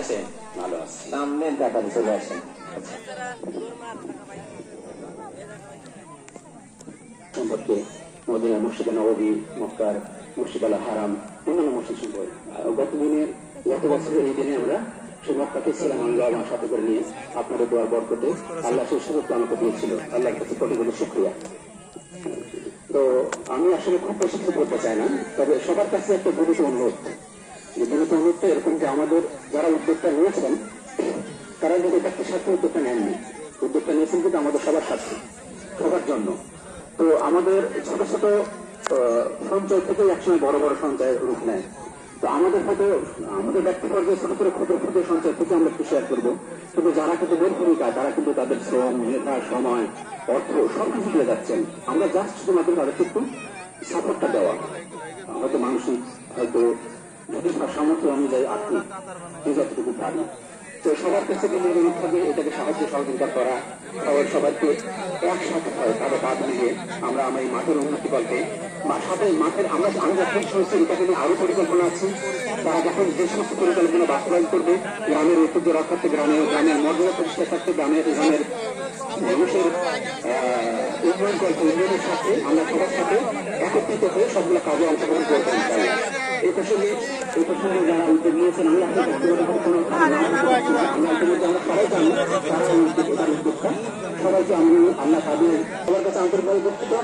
আছেন? ভালো আছে। সামনে তাড়াতাড়ি চলে আসেন। সম্পর্কে মদিনা মসজিদে নববী, মক্কার মসজিদ আল হারাম, অন্যান্য মসজিদ সম্পর্কে গত বছরের এই দিনে আমরা সেই মক্কাকে ছিলাম আল্লাহ আমার সাথে করে নিয়ে আপনাদের দোয়ার বরকতে আল্লাহ সেই সুযোগটা আমাকে দিয়েছিল। আল্লাহর কাছে কোটি কোটি শুকরিয়া। তো আমি আসলে খুব বেশি কিছু করতে চাই না, তবে সবার কাছে একটা গুরুত্ব অনুরোধ, যে গুরুত্ব অনুরোধটা এরকম যে আমাদের যারা উদ্যোগটা নিয়েছেন তারা কিন্তু একটা সাথে উদ্যোগটা নেননি, উদ্যোগটা নিয়েছেন কিন্তু আমাদের সবার সাথে, সবার জন্য। তো আমাদের ছোট ছোট সঞ্চয় থেকে একসময় বড় বড় সঞ্চয় রূপ নেয়। তো আমাদের হয়তো আমাদের ব্যক্তি পর্যায়ে ছোট ছোট ক্ষুদ্র ক্ষুদ্র সঞ্চয় থেকে আমরা একটু শেয়ার করবো, কিন্তু যারা কিন্তু মূল ভূমিকা তারা কিন্তু তাদের শ্রম, মেধা, সময়, অর্থ সবকিছু দিয়ে যাচ্ছেন। আমরা জাস্ট শুধুমাত্র তাদেরকে একটু সাপোর্টটা দেওয়া, হয়তো মানসিক, হয়তো যদি সামর্থ্য অনুযায়ী আর্থিক যে যতটুকু পারি। তো সবার কাছে কিন্তু অনুরোধ থাকবে এটাকে সাহায্য সহযোগিতা করা, সবাইকে একসাথে হয় তারা বাদ মিলিয়ে আমরা এই মাঠের উন্নতি করতে সাথে মাঠের আমরা যখন সমস্ত এটাকে নিয়ে আরো পরিকল্পনা আছে, তারা যখন যে সমস্ত পরিকল্পনা বাস্তবায়ন করবে, গ্রামের ঐতিহ্য রক্ষার্থে, গ্রামের মর্যাদা প্রতিষ্ঠা থাকতে, গ্রামের মানুষের উন্নয়ন করতে, উন্নয়নের সাথে আমরা সবার সাথে একত্রিত হয়ে সবগুলো কাজে অংশগ্রহণ করতে পারি। এই প্রসঙ্গে যারা উদ্যোগ নিয়েছেন আমি আপনার আমরা সবাই জানি তারা উদ্যোগটা, সবাইকে আমি আল্লাহ তাদের সবার কাছে আন্তরিকভাবে দুঃখিত।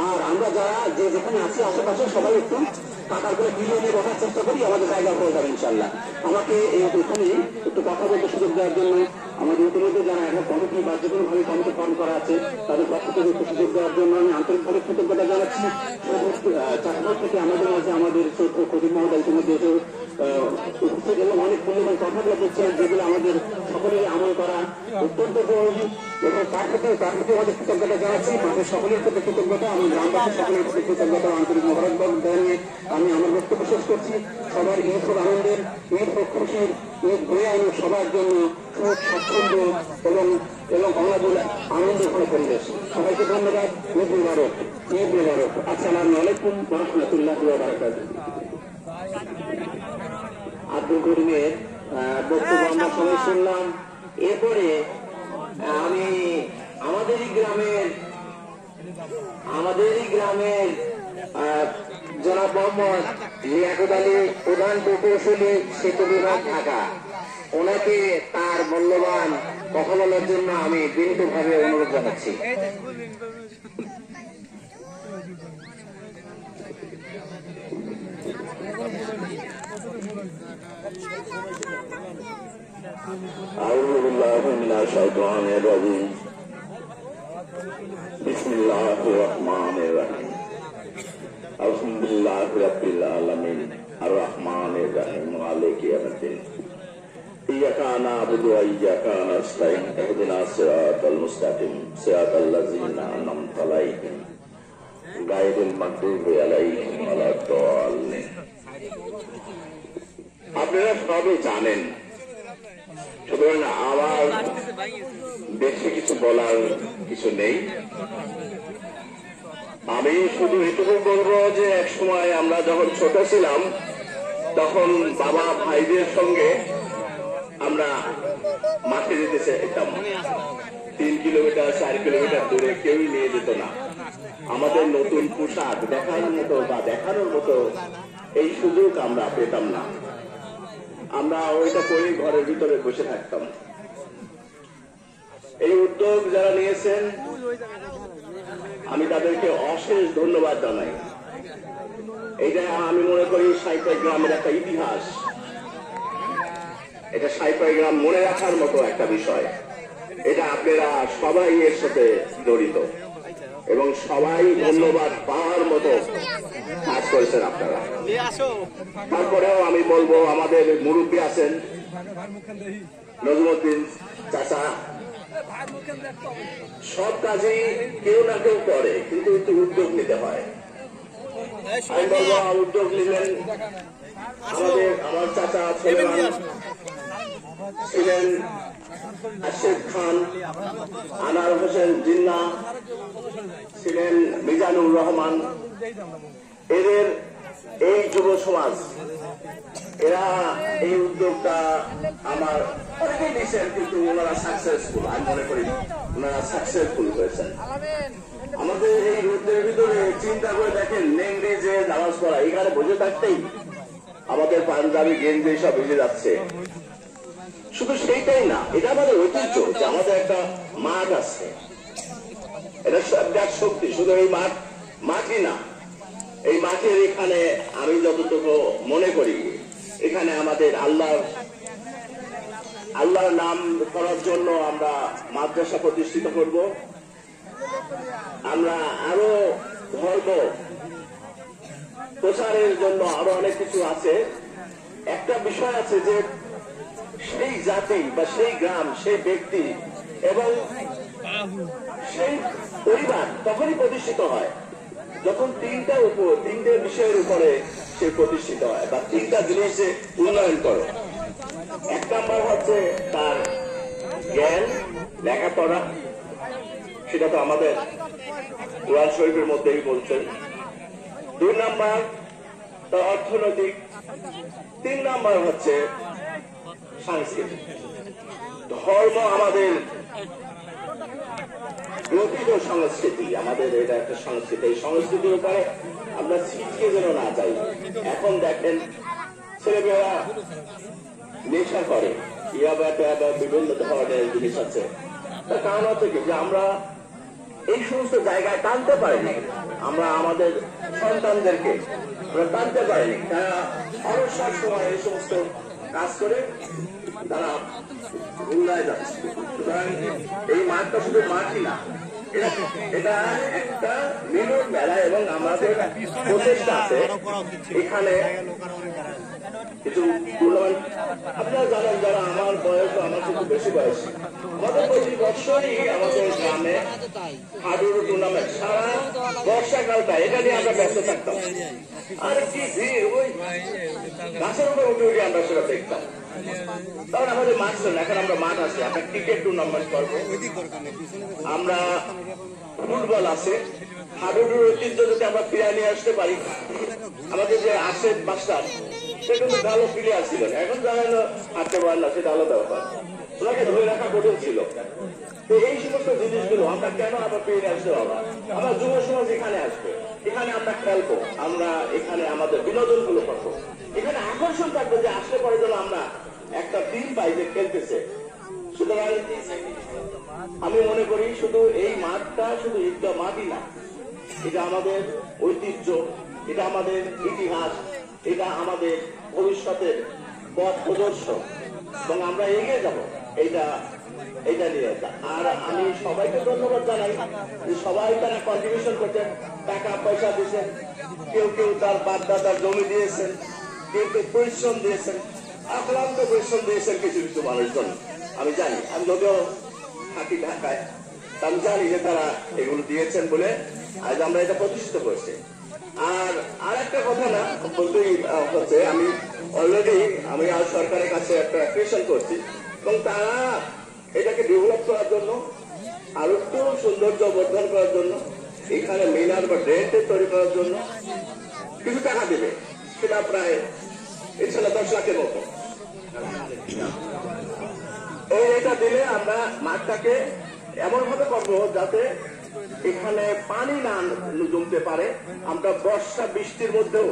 আর আমরা যারা যে যেখানে আছি আশেপাশে সবাই একটু টাকার করে বিলিয়ে নিয়ে বসার চেষ্টা করি, আমাদের জায়গা হয়ে যাবে ইনশাল্লাহ। আমাকে এখানে একটু কথা বলতে সুযোগ দেওয়ার জন্য আমাদের ইতিমধ্যে যারা এখন কমিটি বা যে কোনোভাবে কমিটি ফর্ম করা আছে তাদের পক্ষ থেকে একটু সুযোগ দেওয়ার জন্য আমি আন্তরিকভাবে কৃতজ্ঞতা জানাচ্ছি। চাকরি থেকে আমাদের মাঝে আমাদের চৈত্র কবির মহোদয় ইতিমধ্যে উপস্থিত এবং অনেক মূল্যবান কথাগুলো বলছিলেন, যেগুলো আমাদের সকলের আমল করা অত্যন্ত জরুরি, এবং তার প্রতি আমাদের কৃতজ্ঞতা জানাচ্ছি। আমাদের সকলের প্রতি কৃতজ্ঞতা, আমি গ্রামবাসী সকলের প্রতি কৃতজ্ঞতা আন্তরিক মোবারকবাদ জানিয়ে আমি আমার বক্তব্য শেষ করছি। সবার ঈদ হোক আনন্দের, ঈদ হোক খুশির, ঈদ বয়ে আনুক সবার জন্য সুখ, স্বাচ্ছন্দ্য এবং আনন্দঘন পরিবেশ। সবাইকে ধন্যবাদ। ঈদ মুবারক, ঈদ মুবারক। আসসালামু আলাইকুম ওয়া রাহমাতুল্লাহি ওয়া বারাকাতুহু। আব্দুল করিমের বক্তব্য আমরা সবাই শুনলাম। এরপরে আমি আমাদেরই গ্রামের জনাব মোহাম্মদ লিয়াকত আলী, প্রধান প্রকৌশলী, সেতু বিভাগ, ঢাকা, ওনাকে তার মূল্যবান কথা বলার জন্য আমি বিনীতভাবে অনুরোধ জানাচ্ছি। বিসমিল্লাহির রহমানির রহিম। আলহামদুলিল্লাহি রাব্বিল আলামিন আর রহমানির রহিম মালিকি ইয়াউমিদ্দিন। ইয়্যাকা না'বুদু ওয়া ইয়্যাকা নাস্তাইন ইহদিনাস সিরাতাল মুস্তাকিম সিরাতাল লাযিনা আন'আমতা আলাইহিম গায়রিল মাগদুবি আলাইহিম ওয়ালাদ-দাল্লিন। আপনারা সবাই জানেন, সুতরাং আমার বেশি কিছু বলার কিছু নেই। আমি শুধু এটুকু বলবো যে এক সময় আমরা যখন ছোট ছিলাম তখন বাবা ভাইদের সঙ্গে আমরা মাঠে যেতে চাইতাম। 3 কিলোমিটার 4 কিলোমিটার দূরে কেউই নিয়ে যেত না। আমাদের নতুন পোশাক দেখানোর মতো এই সুযোগ আমরা পেতাম না। আমরা ওইটা করে ঘরের ভিতরে বসে থাকতাম। এই উদ্যোগ যারা নিয়েছেন আমি তাদেরকে অশেষ ধন্যবাদ জানাই। এটা আমি মনে করি সাইপাই গ্রামের একটা ইতিহাস, এটা সাইপাই গ্রাম মনে রাখার মতো একটা বিষয়। এটা আপনারা সবাই এর সাথে জড়িত এবং সবাই ধন্যবাদ পাওয়ার মতো কাজ করেছেন আপনারা। তারপরেও আমি বলবো আমাদের মুরব্বী আছেন নজমুদ্দিন চাচা, সব কাজেই কেউ না কেউ করে, কিন্তু একটু উদ্যোগ নিতে হয়। আমি বলবো উদ্যোগ নিলেন আমার চাচা ছিলেন আশিফ খান, আনার হোসেন জিন্না ছিলেন, মিজানুর রহমান। এদের এই যুব সমাজ এরা এই উদ্যোগটা আমার অনেকেই দিচ্ছেন, কিন্তু ওনারা সাকসেসফুল, আমি মনে করি ওনারা সাকসেসফুল হয়েছেন। আমাদের এই রোদের ভিতরে চিন্তা করে দেখেন, নেংড়ে যে নামাজ পড়া, এখানে বসে থাকতেই আমাদের পাঞ্জাবি গেঞ্জি সব ভিজে যাচ্ছে। শুধু সেইটাই না, এটা আমাদের ঐতিহ্য যে আমাদের একটা মাঠ আছে, এটা বিরাট শক্তি। শুধু এই মাঠই না, এই মাঠের এখানে আমি যতটুকু মনে করি, এখানে আমাদের আল্লাহর নাম করার জন্য আমরা মাদ্রাসা প্রতিষ্ঠিত করব। আমরা আরো ধর্ম প্রচারের জন্য আরো অনেক কিছু আছে। একটা বিষয় আছে যে সেই জাতি বা সেই গ্রাম, সেই ব্যক্তি এবং সেই পরিবার তখনই প্রতিষ্ঠিত হয় যখন তিনটে বিষয়ের উপরে সে প্রতিষ্ঠিত হয় বা তিনটা জিনিসে উন্নয়ন করে। এক নম্বর হচ্ছে তার জ্ঞান, লেখাপড়া, সেটা তো আমাদের কোরআন শরীফের মধ্যেই বলছেন। 2 নাম্বার তার অর্থনৈতিক, 3 নাম্বার হচ্ছে সংস্কৃতি। ধর্ম আমাদের গঠিত সংস্কৃতি, আমাদের এটা একটা সংস্কৃতি। এই সংস্কৃতির উপরে আমরা ছিটকে যেন না যাই। এখন দেখেন ছেলেমেয়েরা নেশা করে, বিভিন্ন ধরনের জিনিস আছে। তার কারণ হচ্ছে কি যে আমরা এই সমস্ত জায়গায় টানতে পারিনি, আমরা আমাদের সন্তানদেরকে টানতে পারিনি। তারা অবসর সময় এই সমস্ত কাজ করে তারা ভুলায় যাচ্ছে। সুতরাং এই মাঠটা শুধু মাঠই না, এটা একটা মিলন মেলা এবং আমাদের প্রচেষ্টা আছে এখানে কিছু মূল্যবান। আপনারা জানেন, যারা আমার বয়স, আমার কিন্তু বেশি বয়স, আমাদের প্রতি বছরই আমাদের গ্রামে হাডুডু টুর্নামেন্ট, সারা বর্ষাকালটা এটা নিয়ে আমরা ব্যস্ত থাকতাম। আর কি ভিড়, ওই গাছের উপরে উঠে উঠে আমরা সেটা দেখতাম। তখন আমাদের মাঠ ছিল, এখন আমরা মাঠ আছে, আমরা ক্রিকেট টুর্নামেন্ট করবো, আমরা ফুটবল আছে। হাডুডুর ঐতিহ্য যদি আমরা ফিরিয়ে নিয়ে আসতে পারি, আমাদের যে আসে মাস্টার, সে কিন্তু ভালো প্লেয়ার ছিলেন, এখন যারা হাঁটতে পারেন না সেটা আলাদা ব্যাপার, ওনাকে ধরে রাখা কঠিন ছিল। তো এই সমস্ত জিনিসগুলো আমরা কেন আবার ফিরিয়ে আসতে পারবো? আমরা যুব সমাজ এখানে আসবে, এখানে আমরা খেলবো, আমরা এখানে আমাদের বিনোদন গুলো করবো, এখানে আকর্ষণ থাকবে যে আসলে পরে যেন আমরা একটা টিম পাই যে খেলতেছে। সুতরাং আমি মনে করি শুধু এই মাঠটা শুধু ঈদগাহ মাঠই না, এটা আমাদের ঐতিহ্য, এটা আমাদের ইতিহাস, এটা আমাদের ভবিষ্যতের পথ প্রদর্শক এবং আমরা এগিয়ে যাব এইটা নিয়ে। আর আমি সবাইকে ধন্যবাদ জানাই যে সবাই তারা কন্ট্রিবিউশন করছেন, টাকা পয়সা দিয়েছেন, কেউ কেউ তার বাপ-দাদার জমি দিয়েছেন, কেউ কেউ পরিশ্রম দিয়েছেন, অক্লান্ত পরিশ্রম দিয়েছেন কিছু কিছু মানুষজন। আমি জানি, আমি যদিও থাকি ঢাকায়, আমি জানি যে তারা এগুলো দিয়েছেন বলে আজ আমরা এটা প্রতিষ্ঠিত করছি। আর একটা কথা না বলতেই হচ্ছে, আমি অলরেডি আজ সরকারের কাছে একটা অ্যাপ্লিকেশন করছি এবং তারা এটাকে ডেভেলপ করার জন্য, আরো একটু সৌন্দর্য বর্ধন করার জন্য, এখানে মিনার বা ড্রেন তৈরি করার জন্য কিছু টাকা দেবে। সেটা প্রায় ইনশাল্লাহ 10 লাখের মতো। এটা দিলে আমরা মাঠটাকে এমন ভাবে করবো যাতে এখানে পানি না জমতে পারে, আমরা বর্ষা বৃষ্টির মধ্যেও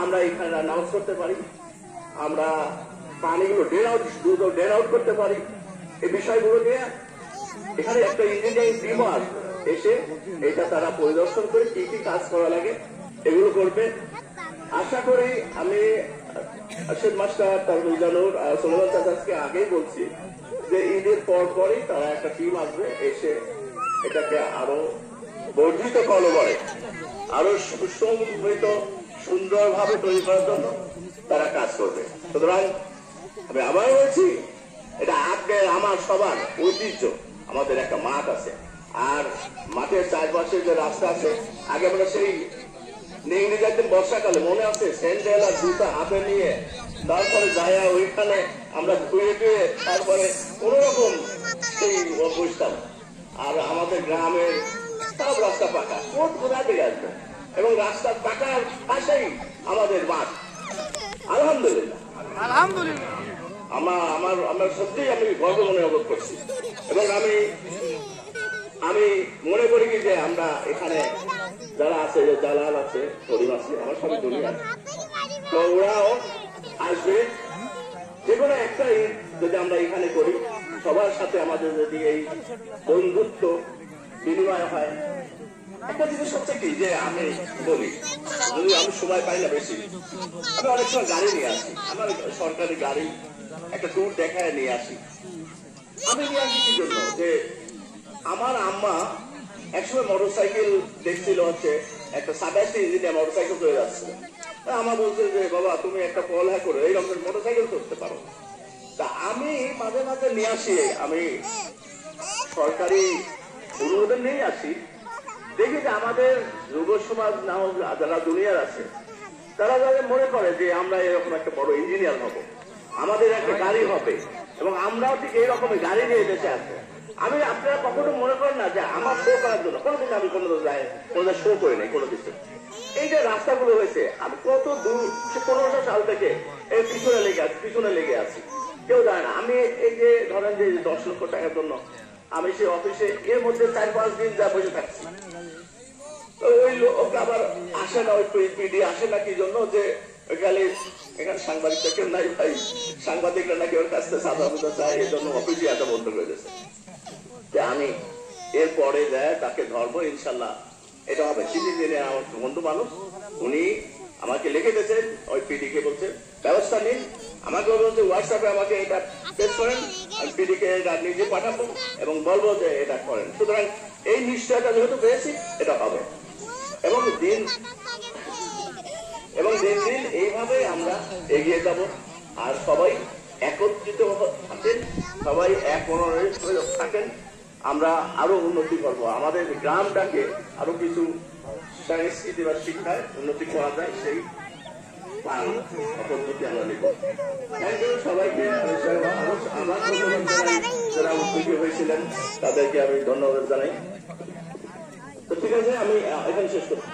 আমরা এখানে নামাজ করতে পারি, আমরা পানিগুলো ড্রেন আউট করতে পারি। এই বিষয়গুলো নিয়ে এখানে একটা ইঞ্জিনিয়ারিং টিমও আসবে, এসে এটা তারা পরিদর্শন করে কি কি কাজ করা লাগে এগুলো করবে। আশা করি আমি আশিদ মাস্টার, তারপর জানুর, সোমনাথ চাচাকে আগেই বলছি যে ঈদের পরই তারা একটা টিম আসবে, এসে এটাকে আরো বর্ধিত কলবরে আরো সুসংহৃত সুন্দরভাবে তৈরি করার জন্য তারা কাজ করবে। সুতরাং আমি আবার বলছি, এটা আপনার আমার সবার ঐতিহ্য। আমাদের একটা মাঠ আছে, আর মাঠের চারপাশে যে রাস্তা আছে, আগে আমরা সেই নেংড়ে যাইতেন বর্ষাকালে, মনে আছে, স্যান্ডেল আর জুতা হাতে নিয়ে, তারপরে যাইয়া ওইখানে আমরা ধুয়ে ধুয়ে তারপরে কোন রকম সেই বসতাম। আর আমাদের গ্রামের সব রাস্তা পাকা, কোথা থেকে আসবে? এবং রাস্তার পাকার পাশেই আমাদের মাঠ। আলহামদুলিল্লাহ, আলহামদুলিল্লাহ। আমার সত্যিই আমি গর্ব মনে অনুভব করছি। এবং আমি মনে করি কি যে আমরা এখানে যারা আছে, যে জালাল আছে, করিম আছে, আমার সঙ্গে দুনিয়া, তো ওরাও আসবে। যে কোনো একটা ঈদ যদি আমরা এখানে করি, সবার সাথে আমাদের যদি এই বন্ধুত্ব বিনিময় হয়। একটা জিনিস হচ্ছে কি যে আমি বলি, যদি আমি সময় পাই না বেশি, আমি অনেক সময় গাড়ি নিয়ে আসি, আমার সরকারি গাড়ি একটা ট্যুর দেখায় নিয়ে আসি। আমি নিয়ে আসি কি জন্য, যে আমার আম্মা একসময় মোটরসাইকেল দেখছিল, হচ্ছে একটা 27 ইঞ্জিনিয়ার মোটরসাইকেল চলে যাচ্ছে। আমার বলছে যে বাবা তুমি একটা পড়ালেখা করে এই রকমের মোটরসাইকেল করতে পারো। তা আমি মাঝে মাঝে নিয়ে আসি, আমি সরকারি অনুমোদন নিয়ে আসি। দেখি যে আমাদের যুব সমাজ না হোক যারা দুনিয়ার আছে, তারা যাদের মনে করে যে আমরা এরকম একটা বড় ইঞ্জিনিয়ার হব, আমাদের একটা গাড়ি হবে, এবং আমরাও ঠিক এইরকমের গাড়ি নিয়ে দেশে আসবো। আমি আপনারা কখনো মনে করেন না যে আমার শো করার জন্য, কোনোদিন আমি কোনো শো করি নাই কোনো কিছু। এই যে রাস্তাগুলো হয়েছে, আমি কত দূর 1500 সাল থেকে এই পিছনে লেগে আছি, কেউ জানে না। আমি এই যে ধরেন যে 10 লক্ষ টাকার জন্য আমি সেই অফিসে এর মধ্যে 4-5 দিন যা বসে থাকছি। ওই লোক আবার আসে না, ওই পিডি আসে না কি জন্য, যে এখানে সাংবাদিকটা কেউ নাই ভাই, সাংবাদিকরা নাকি ওর কাছ থেকে সাদা বুঝা চায়, এই জন্য অফিসে আসা বন্ধ করে দিয়েছে। যে আমি এরপরে যায় তাকে ধরবো ইনশাল্লাহ, এটা হবে। চিঠি দিনে আমার বন্ধু মানুষ, উনি আমাকে লিখে দিয়েছেন, ওই পিডি কে বলছে ব্যবস্থা নিন। আমাকে বলছে হোয়াটসঅ্যাপে আমাকে এটা পেশ করেন, আমি পিডি কে এটা নিজে পাঠাবো এবং বলবো যে এটা করেন। সুতরাং এই নিশ্চয়তা যেহেতু পেয়েছি, এটা হবে। এবং দিন দিন এইভাবে আমরা এগিয়ে যাব। আর সবাই একত্রিত থাকেন, সবাই এক মনে থাকেন, আমরা আরো উন্নতি করবো। আমাদের গ্রামটাকে আরো কিছু সংস্কৃতি বা শিক্ষায় উন্নতি করা যায়, সেই পদ্ধতি আমরা নিব। সবাইকে যারা উদ্যোগী হয়েছিলেন তাদেরকে আমি ধন্যবাদ জানাই। তো ঠিক আছে, আমি এখানে শেষ করছি।